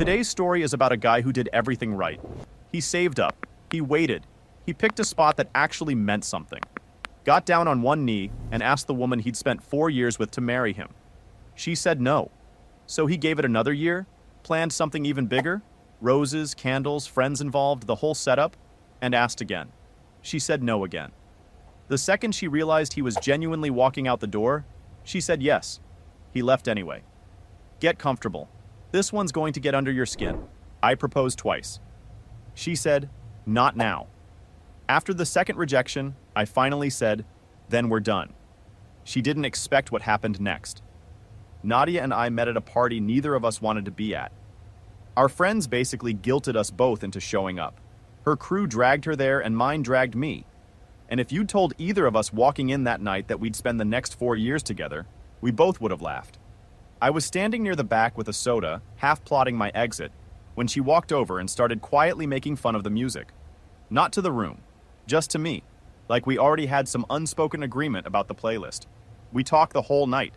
Today's story is about a guy who did everything right. He saved up. He waited. He picked a spot that actually meant something. Got down on one knee and asked the woman he'd spent 4 years with to marry him. She said no. So he gave it another year, planned something even bigger, roses, candles, friends involved, the whole setup, and asked again. She said no again. The second she realized he was genuinely walking out the door, she said yes. He left anyway. Get comfortable. This one's going to get under your skin. I proposed twice. She said, not now. After the second rejection, I finally said, then we're done. She didn't expect what happened next. Nadia and I met at a party neither of us wanted to be at. Our friends basically guilted us both into showing up. Her crew dragged her there and mine dragged me. And if you'd told either of us walking in that night that we'd spend the next 4 years together, we both would have laughed. I was standing near the back with a soda, half plotting my exit, when she walked over and started quietly making fun of the music. Not to the room, just to me, like we already had some unspoken agreement about the playlist. We talked the whole night.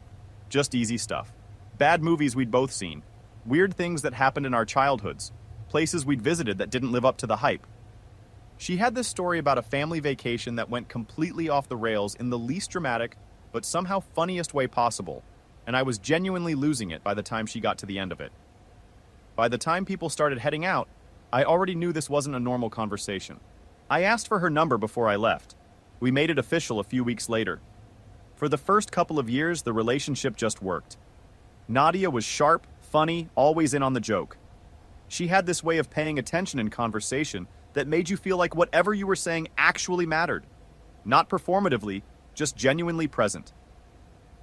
Just easy stuff. Bad movies we'd both seen. Weird things that happened in our childhoods. Places we'd visited that didn't live up to the hype. She had this story about a family vacation that went completely off the rails in the least dramatic, but somehow funniest way possible, and I was genuinely losing it by the time she got to the end of it. By the time people started heading out, I already knew this wasn't a normal conversation. I asked for her number before I left. We made it official a few weeks later. For the first couple of years, the relationship just worked. Nadia was sharp, funny, always in on the joke. She had this way of paying attention in conversation that made you feel like whatever you were saying actually mattered. Not performatively, just genuinely present.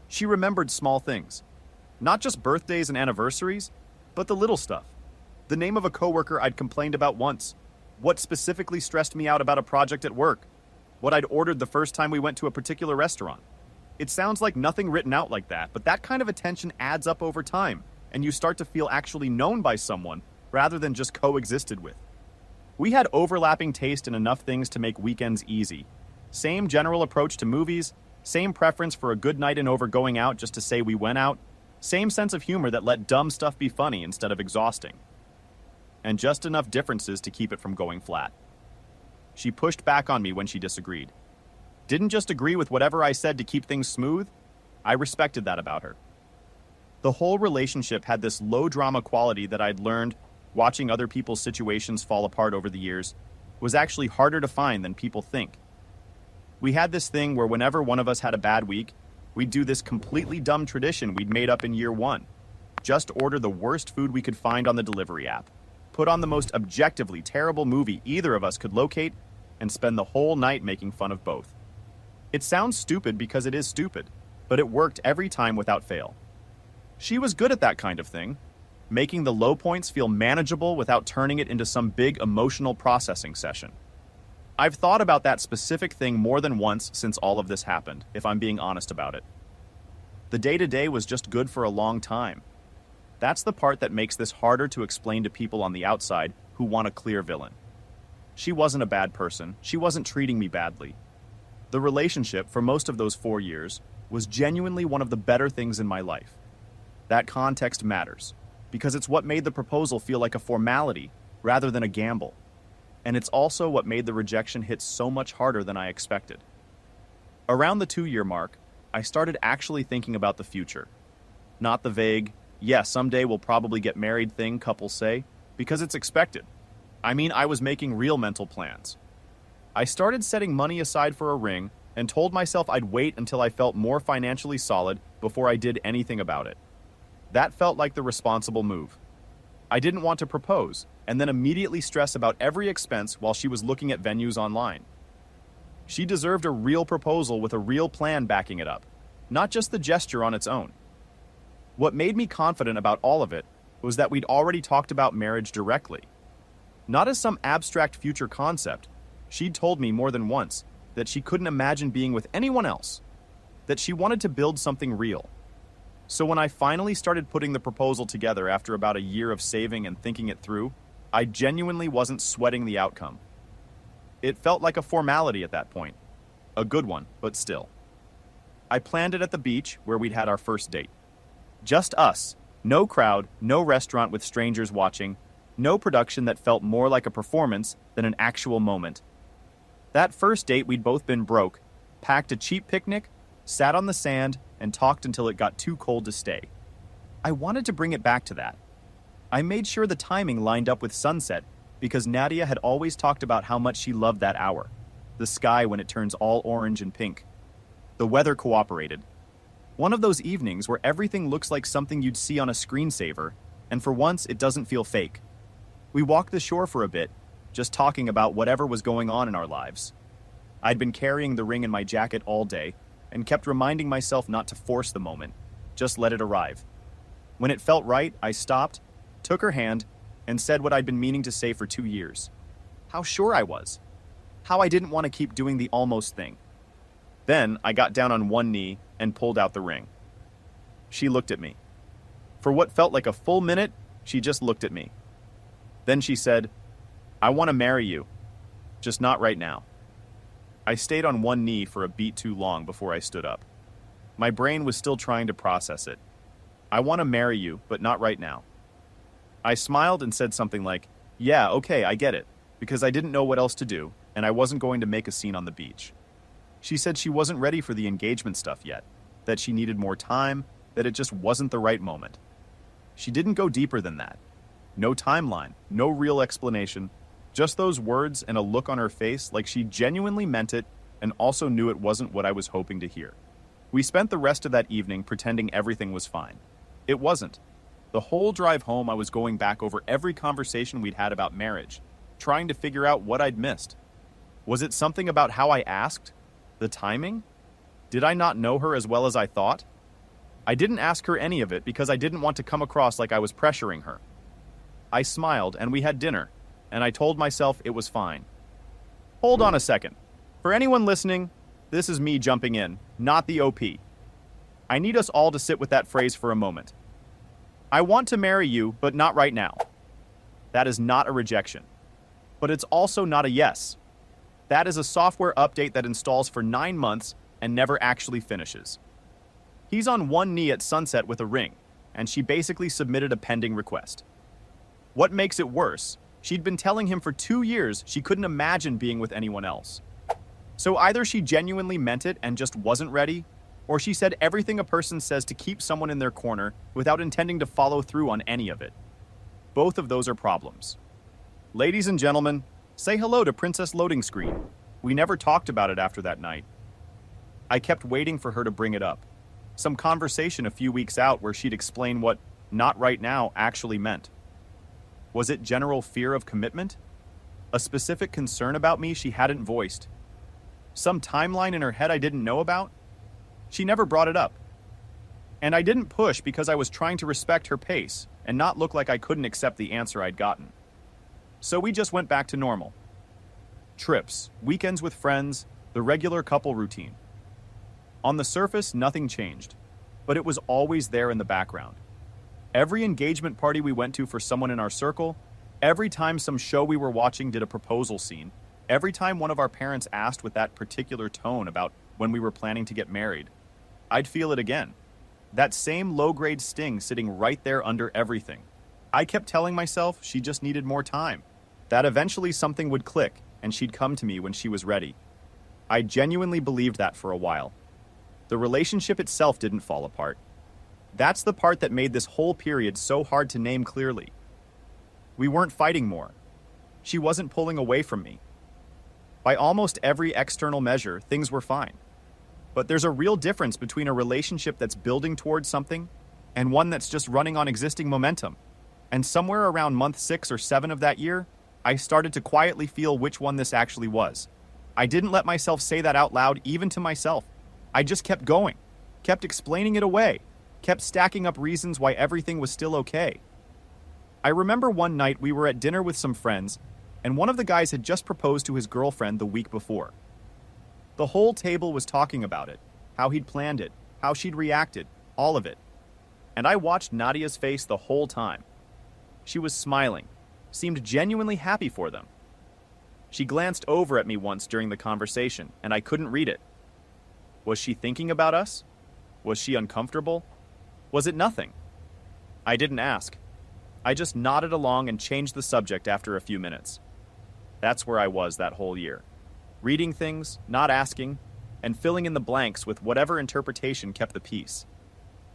She remembered small things. Not just birthdays and anniversaries, but the little stuff. The name of a coworker I'd complained about once. What specifically stressed me out about a project at work. What I'd ordered the first time we went to a particular restaurant. It sounds like nothing written out like that, but that kind of attention adds up over time, and you start to feel actually known by someone rather than just coexisted with. We had overlapping taste in enough things to make weekends easy. Same general approach to movies, same preference for a good night in over going out just to say we went out, same sense of humor that let dumb stuff be funny instead of exhausting. And just enough differences to keep it from going flat. She pushed back on me when she disagreed. Didn't just agree with whatever I said to keep things smooth. I respected that about her. The whole relationship had this low drama quality that I'd learned, watching other people's situations fall apart over the years, was actually harder to find than people think. We had this thing where whenever one of us had a bad week, we'd do this completely dumb tradition we'd made up in year one. Just order the worst food we could find on the delivery app, put on the most objectively terrible movie either of us could locate, and spend the whole night making fun of both. It sounds stupid because it is stupid, but it worked every time without fail. She was good at that kind of thing, making the low points feel manageable without turning it into some big emotional processing session. I've thought about that specific thing more than once since all of this happened, if I'm being honest about it. The day-to-day was just good for a long time. That's the part that makes this harder to explain to people on the outside who want a clear villain. She wasn't a bad person. She wasn't treating me badly. The relationship, for most of those 4 years, was genuinely one of the better things in my life. That context matters, because it's what made the proposal feel like a formality rather than a gamble. And it's also what made the rejection hit so much harder than I expected. Around the 2-year mark, I started actually thinking about the future. Not the vague, yeah, someday we'll probably get married thing couples say, because it's expected. I mean, I was making real mental plans. I started setting money aside for a ring and told myself I'd wait until I felt more financially solid before I did anything about it. That felt like the responsible move. I didn't want to propose and then immediately stress about every expense while she was looking at venues online. She deserved a real proposal with a real plan backing it up, not just the gesture on its own. What made me confident about all of it was that we'd already talked about marriage directly. Not as some abstract future concept. She'd told me more than once that she couldn't imagine being with anyone else, that she wanted to build something real. So when I finally started putting the proposal together after about a year of saving and thinking it through, I genuinely wasn't sweating the outcome. It felt like a formality at that point. A good one, but still. I planned it at the beach where we'd had our first date. Just us, No crowd, no restaurant with strangers watching, no production that felt more like a performance than an actual moment. That first date, we'd both been broke, packed a cheap picnic, sat on the sand, and talked until it got too cold to stay. I wanted to bring it back to that. I made sure the timing lined up with sunset because Nadia had always talked about how much she loved that hour, the sky when it turns all orange and pink. The weather cooperated. One of those evenings where everything looks like something you'd see on a screensaver, and for once it doesn't feel fake. We walked the shore for a bit, just talking about whatever was going on in our lives. I'd been carrying the ring in my jacket all day and kept reminding myself not to force the moment, just let it arrive. When it felt right, I stopped, took her hand, and said what I'd been meaning to say for 2 years. How sure I was. How I didn't want to keep doing the almost thing. Then I got down on one knee and pulled out the ring. She looked at me. For what felt like a full minute, she just looked at me. Then she said, "I want to marry you, just not right now." I stayed on one knee for a beat too long before I stood up. My brain was still trying to process it. "I want to marry you, but not right now." I smiled and said something like, "Yeah, okay, I get it," because I didn't know what else to do, and I wasn't going to make a scene on the beach. She said she wasn't ready for the engagement stuff yet, that she needed more time, that it just wasn't the right moment. She didn't go deeper than that. No timeline, no real explanation, just those words and a look on her face like she genuinely meant it and also knew it wasn't what I was hoping to hear. We spent the rest of that evening pretending everything was fine. It wasn't. The whole drive home, I was going back over every conversation we'd had about marriage, trying to figure out what I'd missed. Was it something about how I asked? The timing? Did I not know her as well as I thought? I didn't ask her any of it because I didn't want to come across like I was pressuring her. I smiled and we had dinner, and I told myself it was fine. Hold on a second. For anyone listening, this is me jumping in, not the OP. I need us all to sit with that phrase for a moment. I want to marry you, but not right now. That is not a rejection. But it's also not a yes. That is a software update that installs for 9 months and never actually finishes. He's on one knee at sunset with a ring, and she basically submitted a pending request. What makes it worse, she'd been telling him for 2 years she couldn't imagine being with anyone else. So either she genuinely meant it and just wasn't ready, or she said everything a person says to keep someone in their corner without intending to follow through on any of it. Both of those are problems. Ladies and gentlemen, say hello to Princess Loading Screen. We never talked about it after that night. I kept waiting for her to bring it up. Some conversation a few weeks out where she'd explain what "not right now" actually meant. Was it general fear of commitment? A specific concern about me she hadn't voiced? Some timeline in her head I didn't know about? She never brought it up. And I didn't push because I was trying to respect her pace and not look like I couldn't accept the answer I'd gotten. So we just went back to normal. Trips, weekends with friends, the regular couple routine. On the surface, nothing changed, but it was always there in the background. Every engagement party we went to for someone in our circle, every time some show we were watching did a proposal scene, every time one of our parents asked with that particular tone about when we were planning to get married, I'd feel it again. That same low-grade sting sitting right there under everything. I kept telling myself she just needed more time, that eventually something would click and she'd come to me when she was ready. I genuinely believed that for a while. The relationship itself didn't fall apart. That's the part that made this whole period so hard to name clearly. We weren't fighting more. She wasn't pulling away from me. By almost every external measure, things were fine. But there's a real difference between a relationship that's building towards something and one that's just running on existing momentum. And somewhere around month 6 or 7 of that year, I started to quietly feel which one this actually was. I didn't let myself say that out loud, even to myself. I just kept going, kept explaining it away, kept stacking up reasons why everything was still okay. I remember one night we were at dinner with some friends, and one of the guys had just proposed to his girlfriend the week before. The whole table was talking about it, how he'd planned it, how she'd reacted, all of it. And I watched Nadia's face the whole time. She was smiling, seemed genuinely happy for them. She glanced over at me once during the conversation, and I couldn't read it. Was she thinking about us? Was she uncomfortable? Was it nothing? I didn't ask. I just nodded along and changed the subject after a few minutes. That's where I was that whole year. Reading things, not asking, and filling in the blanks with whatever interpretation kept the peace.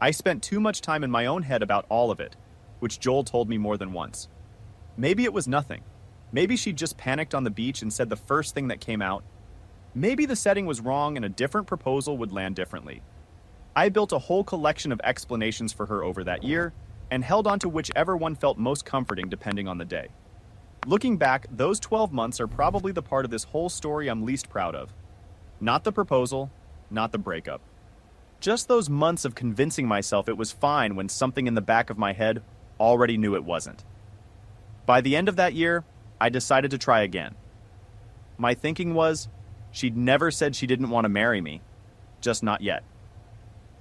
I spent too much time in my own head about all of it, which Joel told me more than once. Maybe it was nothing. Maybe she'd just panicked on the beach and said the first thing that came out. Maybe the setting was wrong and a different proposal would land differently. I built a whole collection of explanations for her over that year, and held on to whichever one felt most comforting depending on the day. Looking back, those 12 months are probably the part of this whole story I'm least proud of. Not the proposal, not the breakup. Just those months of convincing myself it was fine when something in the back of my head already knew it wasn't. By the end of that year, I decided to try again. My thinking was, she'd never said she didn't want to marry me, just not yet.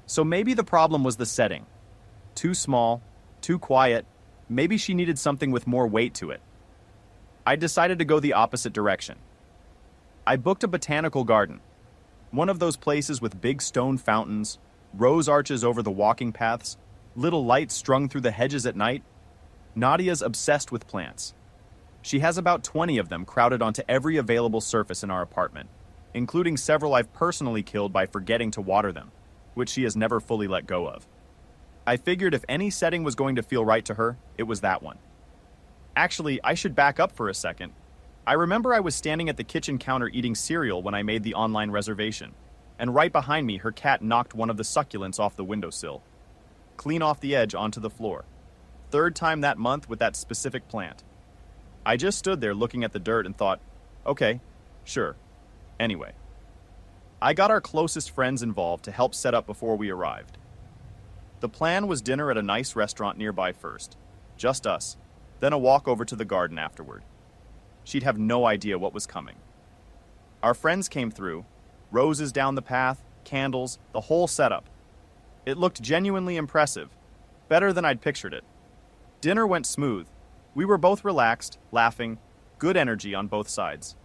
So maybe the problem was the setting. Too small, too quiet, maybe she needed something with more weight to it. I decided to go the opposite direction. I booked a botanical garden, one of those places with big stone fountains, rose arches over the walking paths, little lights strung through the hedges at night. Nadia's obsessed with plants. She has about 20 of them crowded onto every available surface in our apartment, including several I've personally killed by forgetting to water them, which she has never fully let go of. I figured if any setting was going to feel right to her, it was that one. Actually, I should back up for a second. I remember I was standing at the kitchen counter eating cereal when I made the online reservation, and right behind me her cat knocked one of the succulents off the windowsill, clean off the edge onto the floor. Third time that month with that specific plant. I just stood there looking at the dirt and thought, okay, sure. Anyway, I got our closest friends involved to help set up before we arrived. The plan was dinner at a nice restaurant nearby first, just us, then a walk over to the garden afterward. She'd have no idea what was coming. Our friends came through, roses down the path, candles, the whole setup. It looked genuinely impressive, better than I'd pictured it. Dinner went smooth. We were both relaxed, laughing, good energy on both sides.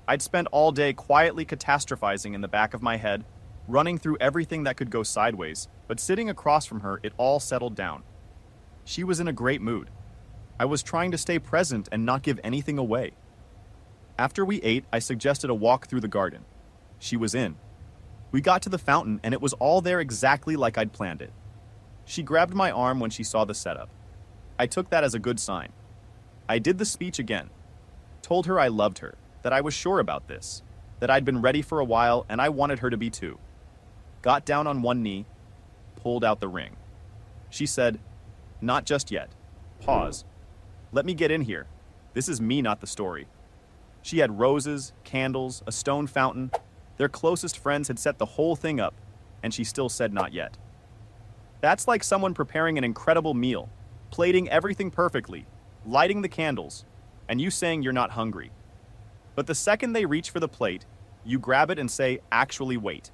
I'd spent all day quietly catastrophizing in the back of my head, running through everything that could go sideways, but sitting across from her, it all settled down. She was in a great mood. I was trying to stay present and not give anything away. After we ate, I suggested a walk through the garden. She was in. We got to the fountain, and it was all there exactly like I'd planned it. She grabbed my arm when she saw the setup. I took that as a good sign. I did the speech again. Told her I loved her, that I was sure about this, that I'd been ready for a while and I wanted her to be too. Got down on one knee, pulled out the ring. She said, "Not just yet. Pause. Let me get in here. This is me, not the story." She had roses, candles, a stone fountain. Their closest friends had set the whole thing up, and she still said not yet. That's like someone preparing an incredible meal, plating everything perfectly, lighting the candles, and you saying you're not hungry. But the second they reach for the plate, you grab it and say, "Actually, wait."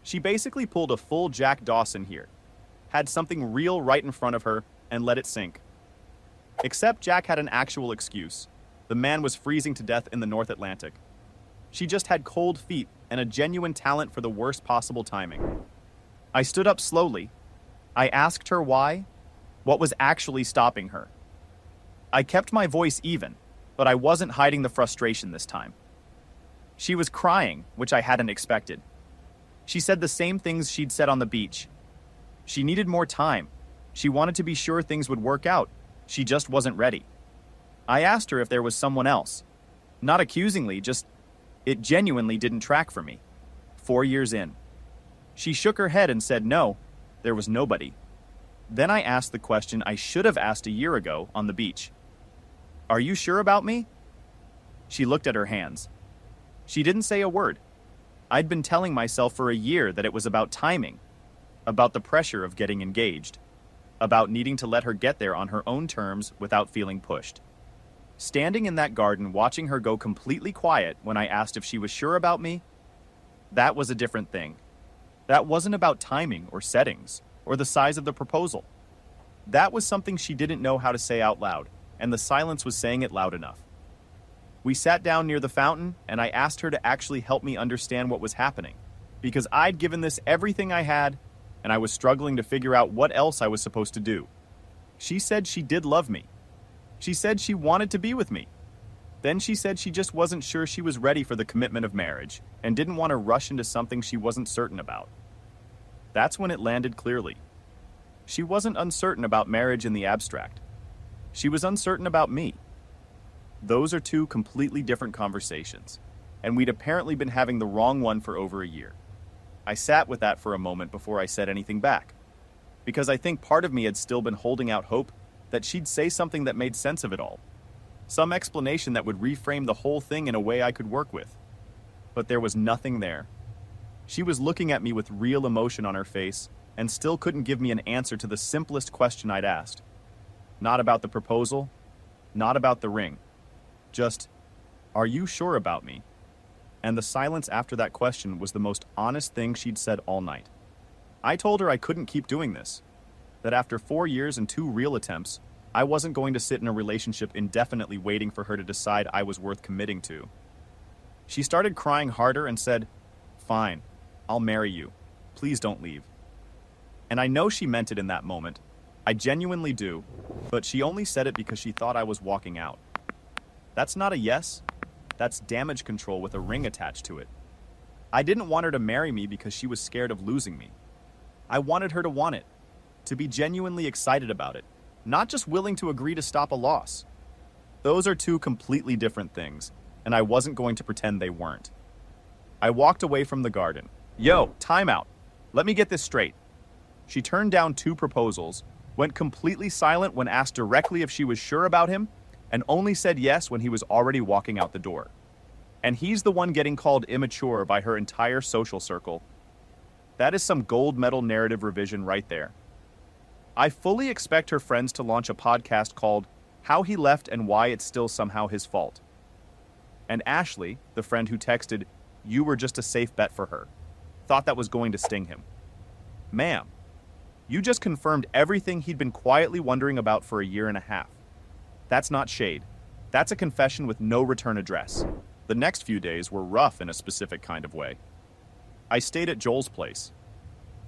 She basically pulled a full Jack Dawson here, had something real right in front of her, and let it sink. Except Jack had an actual excuse. The man was freezing to death in the North Atlantic. She just had cold feet and a genuine talent for the worst possible timing. I stood up slowly. I asked her why, what was actually stopping her. I kept my voice even, but I wasn't hiding the frustration this time. She was crying, which I hadn't expected. She said the same things she'd said on the beach. She needed more time. She wanted to be sure things would work out. She just wasn't ready. I asked her if there was someone else. Not accusingly, just, it genuinely didn't track for me. 4 years in. She shook her head and said no, there was nobody. Then I asked the question I should have asked a year ago on the beach. "Are you sure about me?" She looked at her hands. She didn't say a word. I'd been telling myself for a year that it was about timing, about the pressure of getting engaged, about needing to let her get there on her own terms without feeling pushed. Standing in that garden watching her go completely quiet when I asked if she was sure about me, that was a different thing. That wasn't about timing or settings or the size of the proposal. That was something she didn't know how to say out loud, and the silence was saying it loud enough. We sat down near the fountain, and I asked her to actually help me understand what was happening, because I'd given this everything I had, and I was struggling to figure out what else I was supposed to do. She said she did love me. She said she wanted to be with me. Then she said she just wasn't sure she was ready for the commitment of marriage and didn't want to rush into something she wasn't certain about. That's when it landed clearly. She wasn't uncertain about marriage in the abstract. She was uncertain about me. Those are two completely different conversations, and we'd apparently been having the wrong one for over a year. I sat with that for a moment before I said anything back, because I think part of me had still been holding out hope that she'd say something that made sense of it all. Some explanation that would reframe the whole thing in a way I could work with. But there was nothing there. She was looking at me with real emotion on her face and still couldn't give me an answer to the simplest question I'd asked. Not about the proposal, not about the ring. Just, are you sure about me? And the silence after that question was the most honest thing she'd said all night. I told her I couldn't keep doing this, that after 4 years and 2 real attempts, I wasn't going to sit in a relationship indefinitely waiting for her to decide I was worth committing to. She started crying harder and said, "Fine, I'll marry you. Please don't leave." And I know she meant it in that moment. I genuinely do, but she only said it because she thought I was walking out. That's not a yes. That's damage control with a ring attached to it. I didn't want her to marry me because she was scared of losing me. I wanted her to want it, to be genuinely excited about it, not just willing to agree to stop a loss. Those are two completely different things, and I wasn't going to pretend they weren't. I walked away from the garden. Yo, time out. Let me get this straight. She turned down 2 proposals, went completely silent when asked directly if she was sure about him, and only said yes when he was already walking out the door. And he's the one getting called immature by her entire social circle. That is some gold medal narrative revision right there. I fully expect her friends to launch a podcast called How He Left and Why It's Still Somehow His Fault. And Ashley, the friend who texted, "You were just a safe bet for her," thought that was going to sting him. Ma'am, you just confirmed everything he'd been quietly wondering about for a year and a half. That's not shade. That's a confession with no return address. The next few days were rough in a specific kind of way. I stayed at Joel's place.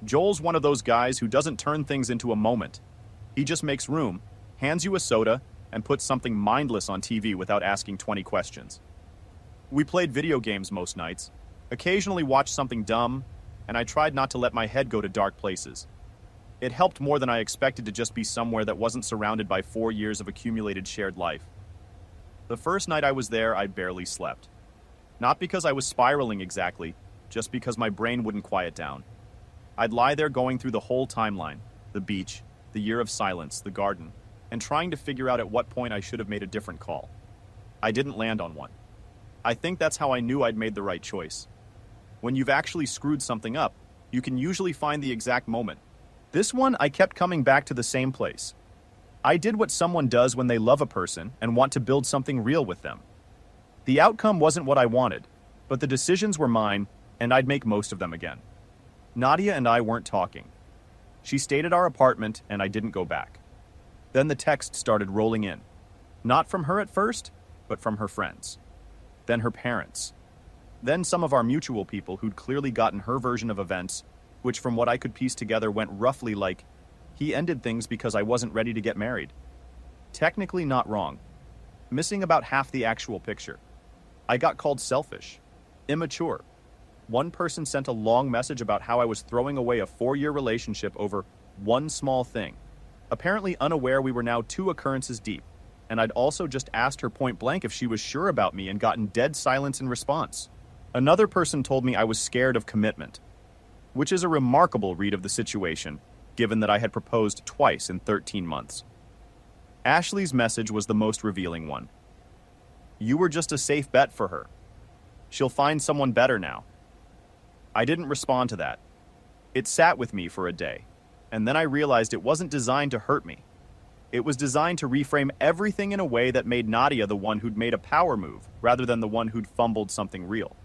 Joel's one of those guys who doesn't turn things into a moment. He just makes room, hands you a soda, and puts something mindless on TV without asking 20 questions. We played video games most nights, occasionally watched something dumb, and I tried not to let my head go to dark places. It helped more than I expected to just be somewhere that wasn't surrounded by 4 years of accumulated shared life. The first night I was there, I barely slept. Not because I was spiraling exactly, just because my brain wouldn't quiet down. I'd lie there going through the whole timeline, the beach, the year of silence, the garden, and trying to figure out at what point I should have made a different call. I didn't land on one. I think that's how I knew I'd made the right choice. When you've actually screwed something up, you can usually find the exact moment. This one, I kept coming back to the same place. I did what someone does when they love a person and want to build something real with them. The outcome wasn't what I wanted, but the decisions were mine, and I'd make most of them again. Nadia and I weren't talking. She stayed at our apartment, and I didn't go back. Then the text started rolling in. Not from her at first, but from her friends. Then her parents. Then some of our mutual people who'd clearly gotten her version of events, which from what I could piece together went roughly like, he ended things because I wasn't ready to get married. Technically not wrong. Missing about half the actual picture. I got called selfish, immature. One person sent a long message about how I was throwing away a 4-year relationship over one small thing, apparently unaware we were now 2 occurrences deep, and I'd also just asked her point blank if she was sure about me and gotten dead silence in response. Another person told me I was scared of commitment, which is a remarkable read of the situation, given that I had proposed twice in 13 months. Ashley's message was the most revealing one. You were just a safe bet for her. She'll find someone better now. I didn't respond to that. It sat with me for a day, and then I realized it wasn't designed to hurt me. It was designed to reframe everything in a way that made Nadia the one who'd made a power move, rather than the one who'd fumbled something real.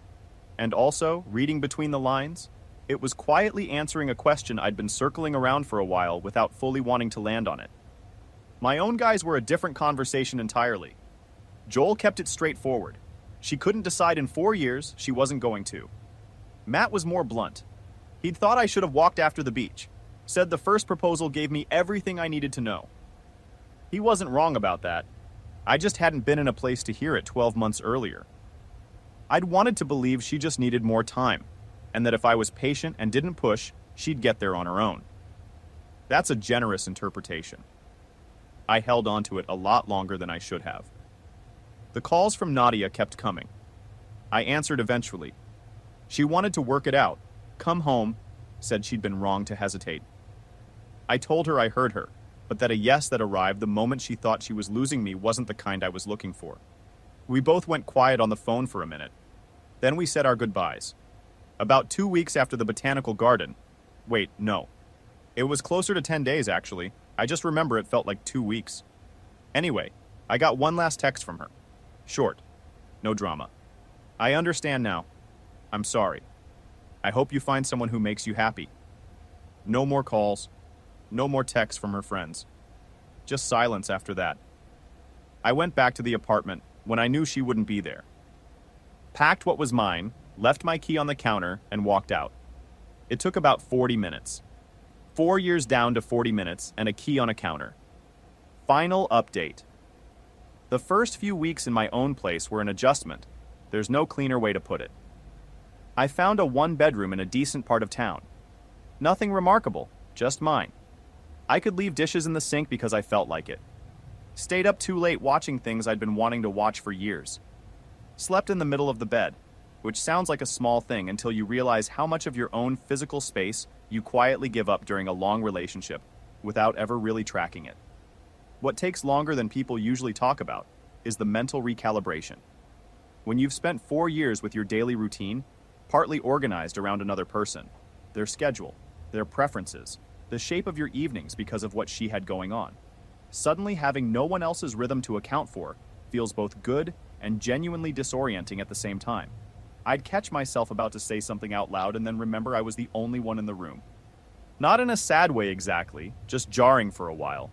And also, reading between the lines, it was quietly answering a question I'd been circling around for a while without fully wanting to land on it. My own guys were a different conversation entirely. Joel kept it straightforward. She couldn't decide in 4 years, she wasn't going to. Matt was more blunt. He'd thought I should have walked after the beach. Said the first proposal gave me everything I needed to know. He wasn't wrong about that. I just hadn't been in a place to hear it 12 months earlier. I'd wanted to believe she just needed more time, and that if I was patient and didn't push, she'd get there on her own. That's a generous interpretation. I held on to it a lot longer than I should have. The calls from Nadia kept coming. I answered eventually. She wanted to work it out, come home, said she'd been wrong to hesitate. I told her I heard her, but that a yes that arrived the moment she thought she was losing me wasn't the kind I was looking for. We both went quiet on the phone for a minute. Then we said our goodbyes. About 2 weeks after the botanical garden. Wait, no. It was closer to 10 days, actually. I just remember it felt like 2 weeks. Anyway, I got one last text from her. Short. No drama. I understand now. I'm sorry. I hope you find someone who makes you happy. No more calls. No more texts from her friends. Just silence after that. I went back to the apartment when I knew she wouldn't be there. Packed what was mine, left my key on the counter, and walked out. It took about 40 minutes. 4 years down to 40 minutes and a key on a counter. Final update. The first few weeks in my own place were an adjustment. There's no cleaner way to put it. I found a one-bedroom in a decent part of town. Nothing remarkable, just mine. I could leave dishes in the sink because I felt like it. Stayed up too late watching things I'd been wanting to watch for years. Slept in the middle of the bed, which sounds like a small thing until you realize how much of your own physical space you quietly give up during a long relationship without ever really tracking it. What takes longer than people usually talk about is the mental recalibration. When you've spent 4 years with your daily routine, partly organized around another person, their schedule, their preferences, the shape of your evenings because of what she had going on, suddenly having no one else's rhythm to account for feels both good and genuinely disorienting at the same time. I'd catch myself about to say something out loud and then remember I was the only one in the room. Not in a sad way exactly, just jarring for a while.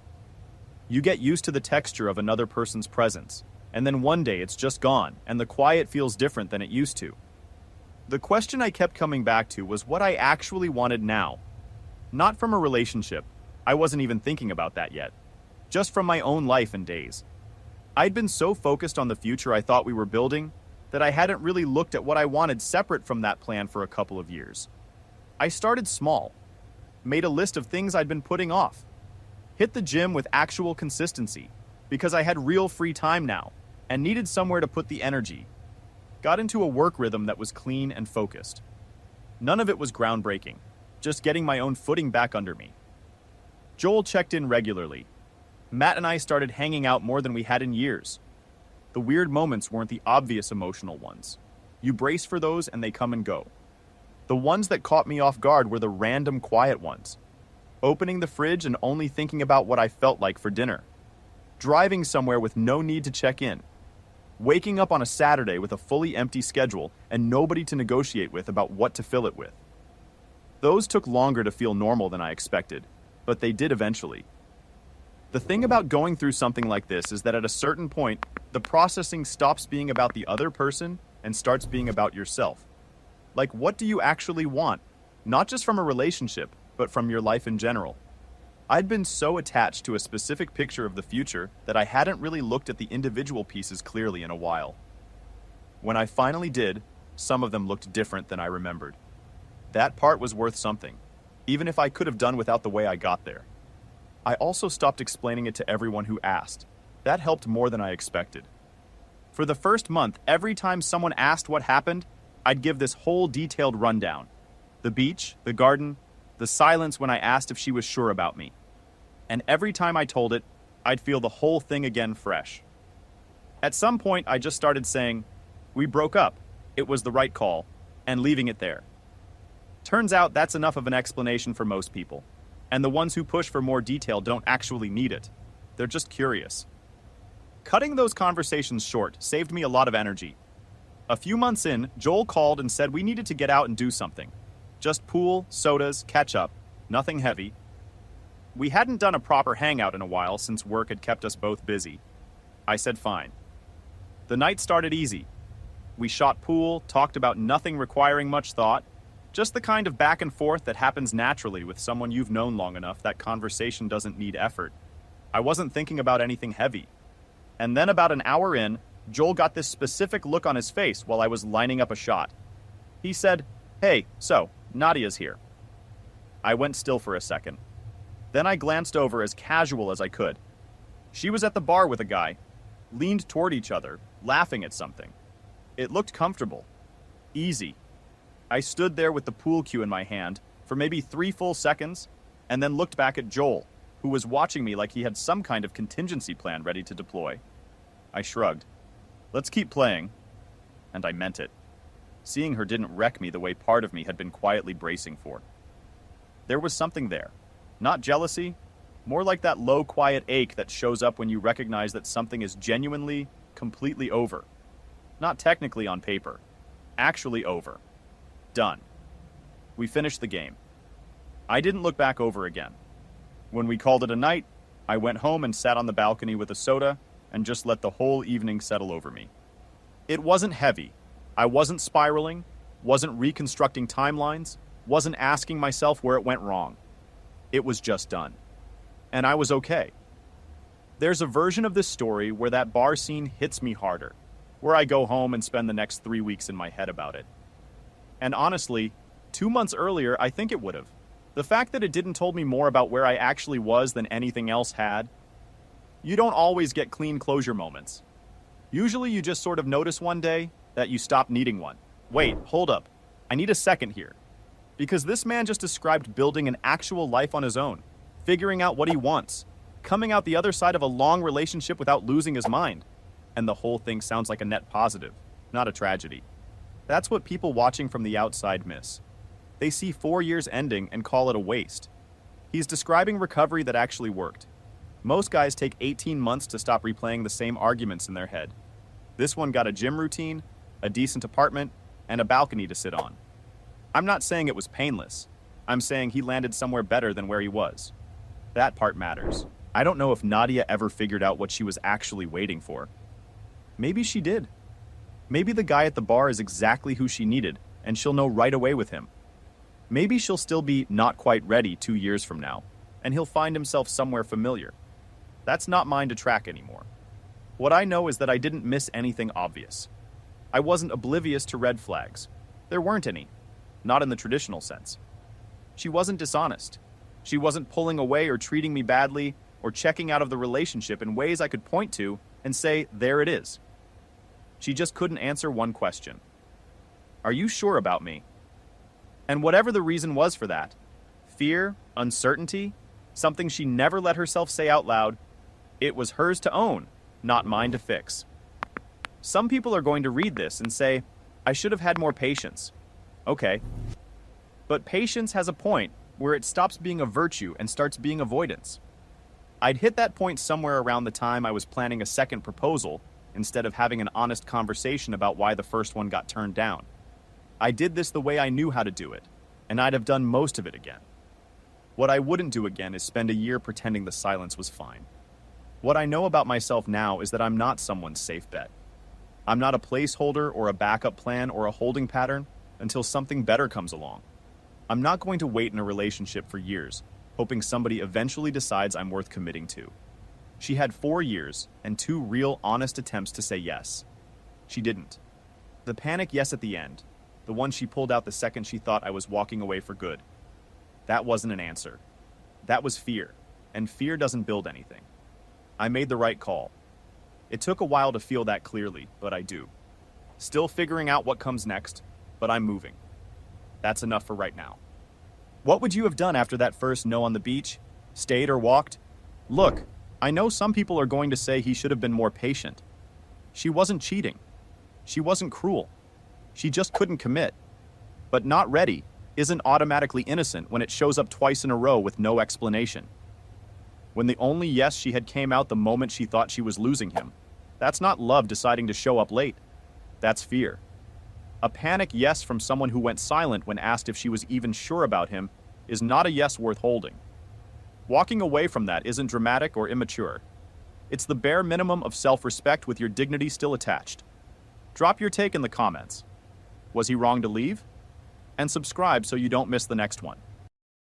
You get used to the texture of another person's presence, and then one day it's just gone, and the quiet feels different than it used to. The question I kept coming back to was what I actually wanted now. Not from a relationship, I wasn't even thinking about that yet. Just from my own life and days. I'd been so focused on the future I thought we were building that I hadn't really looked at what I wanted separate from that plan for a couple of years. I started small, made a list of things I'd been putting off, hit the gym with actual consistency because I had real free time now and needed somewhere to put the energy. Got into a work rhythm that was clean and focused. None of it was groundbreaking, just getting my own footing back under me. Joel checked in regularly. Matt and I started hanging out more than we had in years. The weird moments weren't the obvious emotional ones. You brace for those and they come and go. The ones that caught me off guard were the random quiet ones. Opening the fridge and only thinking about what I felt like for dinner. Driving somewhere with no need to check in. Waking up on a Saturday with a fully empty schedule and nobody to negotiate with about what to fill it with. Those took longer to feel normal than I expected, but they did eventually. The thing about going through something like this is that at a certain point, the processing stops being about the other person and starts being about yourself. Like, what do you actually want? Not just from a relationship, but from your life in general. I'd been so attached to a specific picture of the future that I hadn't really looked at the individual pieces clearly in a while. When I finally did, some of them looked different than I remembered. That part was worth something, even if I could have done without the way I got there. I also stopped explaining it to everyone who asked. That helped more than I expected. For the first month, every time someone asked what happened, I'd give this whole detailed rundown. The beach, the garden, the silence when I asked if she was sure about me. And every time I told it, I'd feel the whole thing again fresh. At some point, I just started saying, "We broke up. It was the right call," and leaving it there. Turns out that's enough of an explanation for most people. And the ones who push for more detail don't actually need it. They're just curious. Cutting those conversations short saved me a lot of energy. A few months in, Joel called and said we needed to get out and do something. Just pool, sodas, catch up. Nothing heavy. We hadn't done a proper hangout in a while since work had kept us both busy. I said fine. The night started easy. We shot pool, talked about nothing requiring much thought, just the kind of back and forth that happens naturally with someone you've known long enough that conversation doesn't need effort. I wasn't thinking about anything heavy. And then about an hour in, Joel got this specific look on his face while I was lining up a shot. He said, "Hey, so, Nadia's here." I went still for a second. Then I glanced over as casual as I could. She was at the bar with a guy, leaned toward each other, laughing at something. It looked comfortable. Easy. I stood there with the pool cue in my hand for maybe 3 full seconds, and then looked back at Joel, who was watching me like he had some kind of contingency plan ready to deploy. I shrugged. "Let's keep playing." And I meant it. Seeing her didn't wreck me the way part of me had been quietly bracing for. There was something there. Not jealousy, more like that low, quiet ache that shows up when you recognize that something is genuinely, completely over. Not technically on paper. Actually over. Done. We finished the game. I didn't look back over again. When we called it a night, I went home and sat on the balcony with a soda and just let the whole evening settle over me. It wasn't heavy. I wasn't spiraling, wasn't reconstructing timelines, wasn't asking myself where it went wrong. It was just done. And I was okay. There's a version of this story where that bar scene hits me harder, where I go home and spend the next 3 weeks in my head about it. And honestly, 2 months earlier, I think it would have. The fact that it didn't told me more about where I actually was than anything else had. You don't always get clean closure moments. Usually you just sort of notice one day that you stop needing one. Wait, hold up. I need a second here. Because this man just described building an actual life on his own, figuring out what he wants, coming out the other side of a long relationship without losing his mind. And the whole thing sounds like a net positive, not a tragedy. That's what people watching from the outside miss. They see 4 years ending and call it a waste. He's describing recovery that actually worked. Most guys take 18 months to stop replaying the same arguments in their head. This one got a gym routine, a decent apartment, and a balcony to sit on. I'm not saying it was painless. I'm saying he landed somewhere better than where he was. That part matters. I don't know if Nadia ever figured out what she was actually waiting for. Maybe she did. Maybe the guy at the bar is exactly who she needed, and she'll know right away with him. Maybe she'll still be not quite ready 2 years from now, and he'll find himself somewhere familiar. That's not mine to track anymore. What I know is that I didn't miss anything obvious. I wasn't oblivious to red flags. There weren't any. Not in the traditional sense. She wasn't dishonest. She wasn't pulling away or treating me badly or checking out of the relationship in ways I could point to and say, there it is. She just couldn't answer one question. Are you sure about me? And whatever the reason was for that, fear, uncertainty, something she never let herself say out loud, it was hers to own, not mine to fix. Some people are going to read this and say, I should have had more patience. Okay. But patience has a point where it stops being a virtue and starts being avoidance. I'd hit that point somewhere around the time I was planning a second proposal instead of having an honest conversation about why the first one got turned down. I did this the way I knew how to do it, and I'd have done most of it again. What I wouldn't do again is spend a year pretending the silence was fine. What I know about myself now is that I'm not someone's safe bet. I'm not a placeholder or a backup plan or a holding pattern until something better comes along. I'm not going to wait in a relationship for years, hoping somebody eventually decides I'm worth committing to. She had 4 years and 2 real, honest attempts to say yes. She didn't. The panic yes at the end, the one she pulled out the second she thought I was walking away for good, that wasn't an answer. That was fear, and fear doesn't build anything. I made the right call. It took a while to feel that clearly, but I do. Still figuring out what comes next, but I'm moving. That's enough for right now. What would you have done after that first no on the beach? Stayed or walked? Look, I know some people are going to say he should have been more patient. She wasn't cheating. She wasn't cruel. She just couldn't commit. But not ready isn't automatically innocent when it shows up twice in a row with no explanation. When the only yes she had came out the moment she thought she was losing him, that's not love deciding to show up late. That's fear. A panic yes from someone who went silent when asked if she was even sure about him is not a yes worth holding. Walking away from that isn't dramatic or immature. It's the bare minimum of self-respect with your dignity still attached. Drop your take in the comments. Was he wrong to leave? And subscribe so you don't miss the next one.